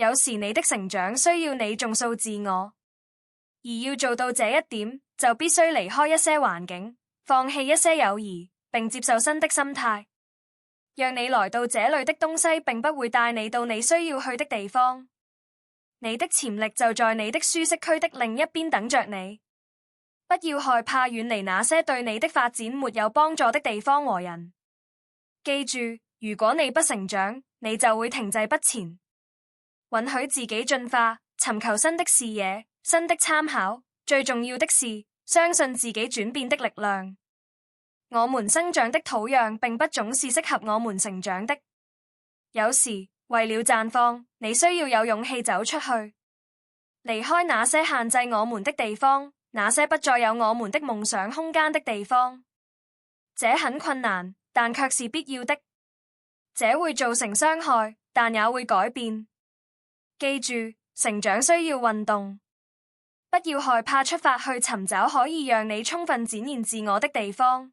有時你的成長需要你重塑自我，而要做到這一點，就必須離開一些環境，放棄一些友誼，並接受新的心態。讓你來到這裏的東西並不會帶你到你需要去的地方，你的潛力就在你的舒適區的另一邊等着你。不要害怕遠離那些對你的發展沒有幫助的地方和人。記住，如果你不成長，你就會停滯不前。允許自己進化，尋求新的視野、新的參考。最重要的是，相信自己轉變的力量。我們生長的土壤並不總是適合我們成長的。有時，為了綻放，你需要有勇氣走出去，離開那些限制我們的地方，那些不再有我們的夢想空間的地方。這很困難，但卻是必要的。這會造成傷害，但也會改變。記住，成長需要運動。不要害怕出發去尋找可以讓你充分展現自我的地方。